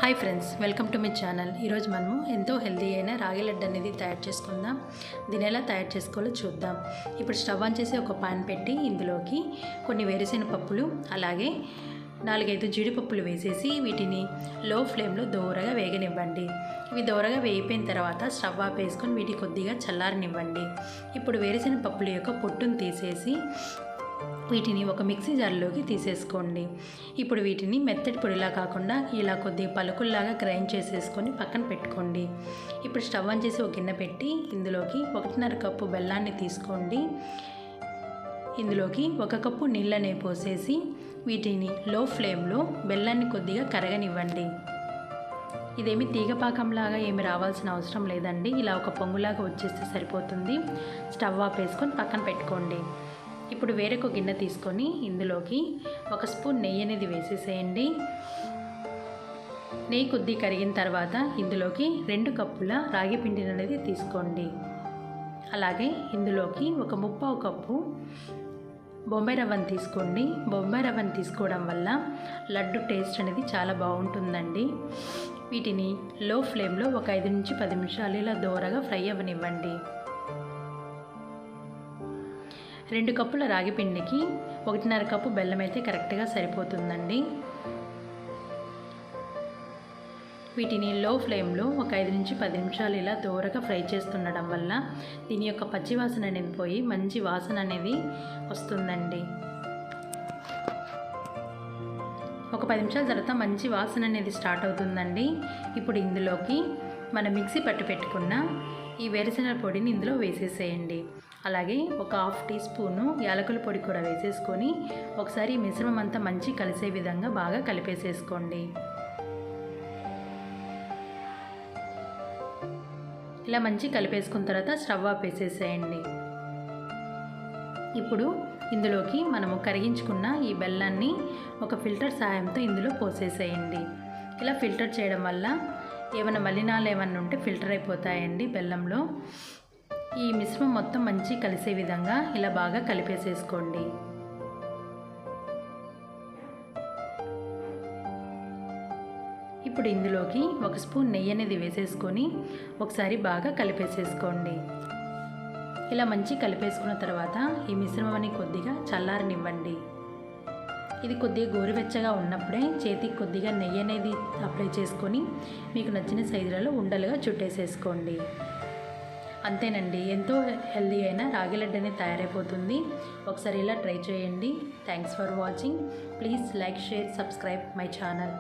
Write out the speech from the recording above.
Hi friends, welcome to my channel. ఈరోజు మనము ఎంతో హెల్తీ అయిన రాగి లడ్డు అనేది తయారు చేసుకుందాం. దీని ఎలా తయారు చేసుకోవాలో చూద్దాం. ఇప్పుడు స్టవ్ ఆన్ చేసి ఒక పాన్ పెట్టి ఇందులోకి కొన్ని వేరుశెనగ పప్పులు అలాగే 4-5 జీడిపప్పులు వేసేసి వీటిని లో ఫ్లేమ్లో దోరగా వేగనివ్వండి. ఇవి దోరగా వేగిపోయిన తర్వాత స్టవ్ ఆఫ్ వేసుకొని వీటిని కొద్దిగా చల్లారనివ్వండి. ఇప్పుడు వేరుశెనగ పప్పుల యొక్క పొట్టును తీసేసి వీటిని ఒక మిక్సీ జార్లోకి తీసేసుకోండి. ఇప్పుడు వీటిని మెత్తటి పొడిలా కాకుండా ఇలా కొద్దిగా పలుకుల్లాగా గ్రైండ్ చేసేసుకొని పక్కన పెట్టుకోండి. ఇప్పుడు స్టవ్ ఆన్ చేసి ఒక గిన్నె పెట్టి ఇందులోకి 1.5 కప్పు బెల్లాన్ని తీసుకోండి. ఇందులోకి 1 కప్పు నీళ్ళని పోసేసి వీటిని లో ఫ్లేమ్లో బెల్లాన్ని కొద్దిగా కరగనివ్వండి. ఇదేమి తీగపాకంలాగా ఏమి రావాల్సిన అవసరం లేదండి. ఇలా ఒక పొంగులాగా వచ్చేస్తే సరిపోతుంది. స్టవ్ ఆఫ్ వేసుకొని పక్కన పెట్టుకోండి. ఇప్పుడు వేరొక గిన్నె తీసుకొని ఇందులోకి 1 స్పూన్ నెయ్యి అనేది వేసేసేయండి. నెయ్యి కొద్ది కరిగిన తర్వాత ఇందులోకి 2 కప్పుల రాగి పిండిని అనేది తీసుకోండి. అలాగే ఇందులోకి 1/3 కప్పు బొంబాయి రవ్వను తీసుకోండి. బొంబాయి రవ్వను తీసుకోవడం వల్ల లడ్డు టేస్ట్ అనేది చాలా బాగుంటుందండి. వీటిని లో ఫ్లేమ్లో ఒక 5 నుంచి 10 నిమిషాలు ఇలా దోరగా ఫ్రై అవ్వనివ్వండి. 2 కప్పుల రాగి పిండికి 1.5 కప్పు బెల్లం అయితే కరెక్ట్గా సరిపోతుందండి. వీటిని లో ఫ్లేమ్లో ఒక 5 నుంచి 10 నిమిషాలు ఇలా దోరగా ఫ్రై చేస్తుండడం వల్ల దీని యొక్క పచ్చి వాసన అనేది పోయి మంచి వాసన అనేది వస్తుందండి. ఒక 10 నిమిషాల తర్వాత మంచి వాసన అనేది స్టార్ట్ అవుతుందండి. ఇప్పుడు ఇందులోకి మనం మిక్సీ పట్టి పెట్టుకున్న ఈ వేరుశెనగ పొడిని ఇందులో వేసేసేయండి. అలాగే ఒక 1/2 టీ స్పూను యాలకుల పొడి కూడా వేసేసుకొని ఒకసారి ఈ మిశ్రమం అంతా మంచి కలిసే విధంగా బాగా కలిపేసేసుకోండి. ఇలా మంచి కలిపేసుకున్న తర్వాత స్టవ్ ఆఫ్ వేసేసేయండి. ఇప్పుడు ఇందులోకి మనము కరిగించుకున్న ఈ బెల్లాన్ని ఒక ఫిల్టర్ సాయంతో ఇందులో పోసేసేయండి. ఇలా ఫిల్టర్ చేయడం వల్ల ఏమైనా మలినాలు ఏమన్నా ఉంటే ఫిల్టర్ అయిపోతాయండి బెల్లంలో. ఈ మిశ్రమం మొత్తం మంచి కలిసే విధంగా ఇలా బాగా కలిపేసేసుకోండి. ఇప్పుడు ఇందులోకి 1 స్పూన్ నెయ్యి అనేది వేసేసుకొని ఒకసారి బాగా కలిపేసేసుకోండి. ఇలా మంచి కలిపేసుకున్న తర్వాత ఈ మిశ్రమాన్ని కొద్దిగా చల్లారనివ్వండి. ఇది కొద్దిగా గోరువెచ్చగా ఉన్నప్పుడే చేతికి కొద్దిగా నెయ్యి అనేది అప్లై చేసుకొని మీకు నచ్చిన సైజులలో ఉండలుగా చుట్టేసేసుకోండి. అంతేనండి, ఎంతో హెల్దీ అయిన రాగి లడ్డు అనేది తయారైపోతుంది. ఒకసారి ఇలా ట్రై చేయండి. Thanks for watching. Please like, share, subscribe my channel.